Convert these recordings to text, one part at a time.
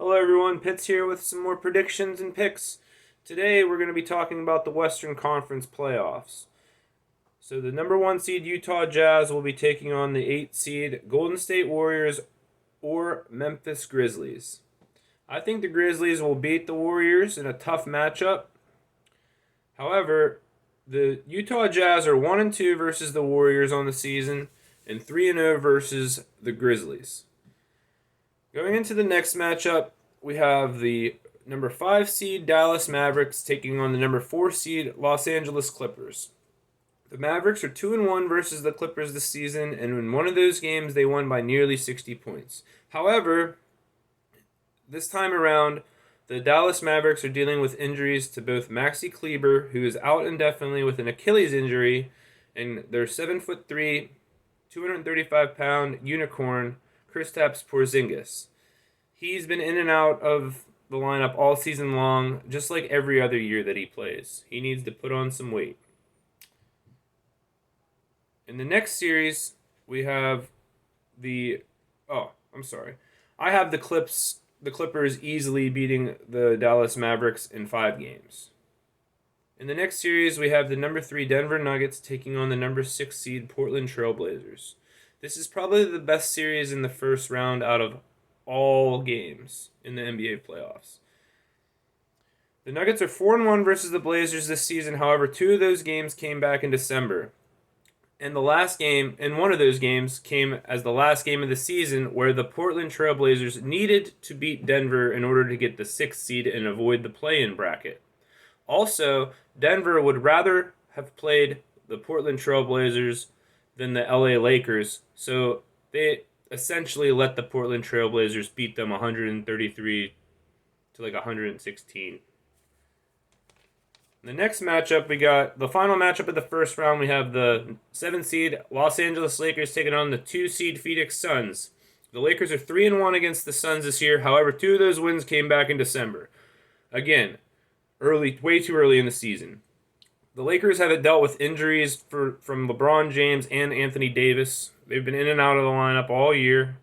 Hello everyone, Pitts here with some more predictions and picks. Today we're going to be talking about the Western Conference playoffs. So the number 1 seed Utah Jazz will be taking on the 8 seed Golden State Warriors or Memphis Grizzlies. I think the Grizzlies will beat the Warriors in a tough matchup. However, the Utah Jazz are 1-2 versus the Warriors on the season and 3-0 versus the Grizzlies. Going into the next matchup, we have the number 5 seed Dallas Mavericks taking on the number 4 seed Los Angeles Clippers. The Mavericks are 2-1 versus the Clippers this season, and in one of those games they won by nearly 60 points. However, this time around, the Dallas Mavericks are dealing with injuries to both Maxi Kleber, who is out indefinitely with an Achilles injury, and their 7'3", 235-pound unicorn, Kristaps Porzingis. He's been in and out of the lineup all season long, just like every other year that he plays. He needs to put on some weight. In the next series, we have I have the Clippers easily beating the Dallas Mavericks in 5 games. In the next series, we have the number 3 Denver Nuggets taking on the number 6 seed Portland Trail Blazers. This is probably the best series in the first round out of all games in the NBA playoffs. The Nuggets are 4-1 versus the Blazers this season. However, 2 of those games came back in December. And one of those games came as the last game of the season where the Portland Trail Blazers needed to beat Denver in order to get the 6th seed and avoid the play-in bracket. Also, Denver would rather have played the Portland Trail Blazers than the LA Lakers, so they essentially let the Portland Trail Blazers beat them 133 to 116. The next matchup, we got the final matchup of the first round. We have the 7 seed Los Angeles Lakers taking on the 2 seed Phoenix Suns. The Lakers are 3-1 against the Suns this year. However, 2 of those wins came back in December. Again, way too early in the season. The Lakers have dealt with injuries from LeBron James and Anthony Davis. They've been in and out of the lineup all year.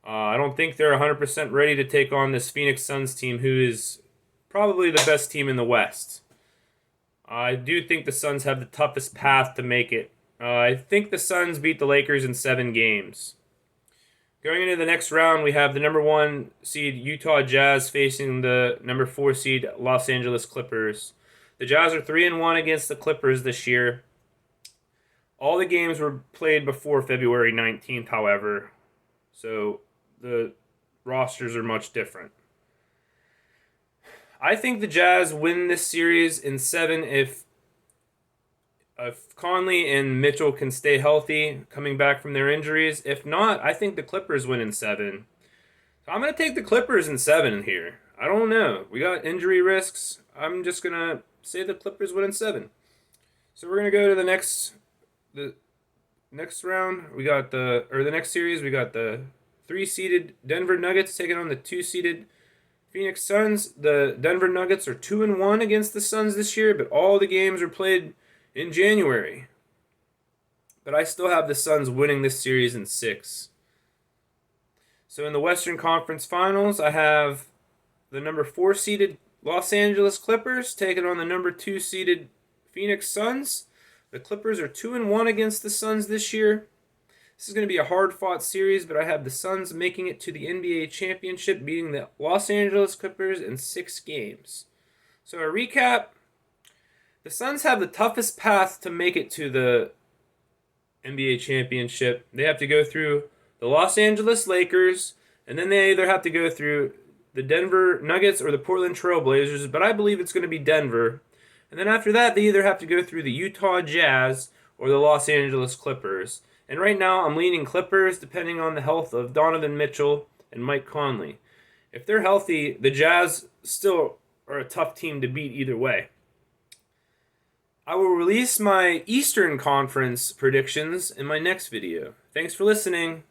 I don't think they're 100% ready to take on this Phoenix Suns team, who is probably the best team in the West. I do think the Suns have the toughest path to make it. I think the Suns beat the Lakers in 7 games. Going into the next round, we have the number 1 seed Utah Jazz facing the number 4 seed Los Angeles Clippers. The Jazz are 3-1 against the Clippers this year. All the games were played before February 19th, however, so the rosters are much different. I think the Jazz win this series in 7 if Conley and Mitchell can stay healthy coming back from their injuries. If not, I think the Clippers win in 7. So I'm going to take the Clippers in 7 here. I don't know. We got injury risks. I'm just going to say the Clippers win in 7. So we're going to go to the next round. The next series, we got the 3-seeded Denver Nuggets taking on the 2-seeded Phoenix Suns. The Denver Nuggets are 2-1 against the Suns this year, but all the games are played in January. But I still have the Suns winning this series in 6. So in the Western Conference Finals, I have the number 4-seeded Los Angeles Clippers taking on the number 2-seeded Phoenix Suns. The Clippers are 2-1 against the Suns this year. This is going to be a hard-fought series, but I have the Suns making it to the NBA championship, beating the Los Angeles Clippers in 6 games. So a recap, the Suns have the toughest path to make it to the NBA championship. They have to go through the Los Angeles Lakers, and then they either have to go through the Denver Nuggets or the Portland Trail Blazers, but I believe it's going to be Denver. And then after that, they either have to go through the Utah Jazz or the Los Angeles Clippers. And right now, I'm leaning Clippers, depending on the health of Donovan Mitchell and Mike Conley. If they're healthy, the Jazz still are a tough team to beat either way. I will release my Eastern Conference predictions in my next video. Thanks for listening.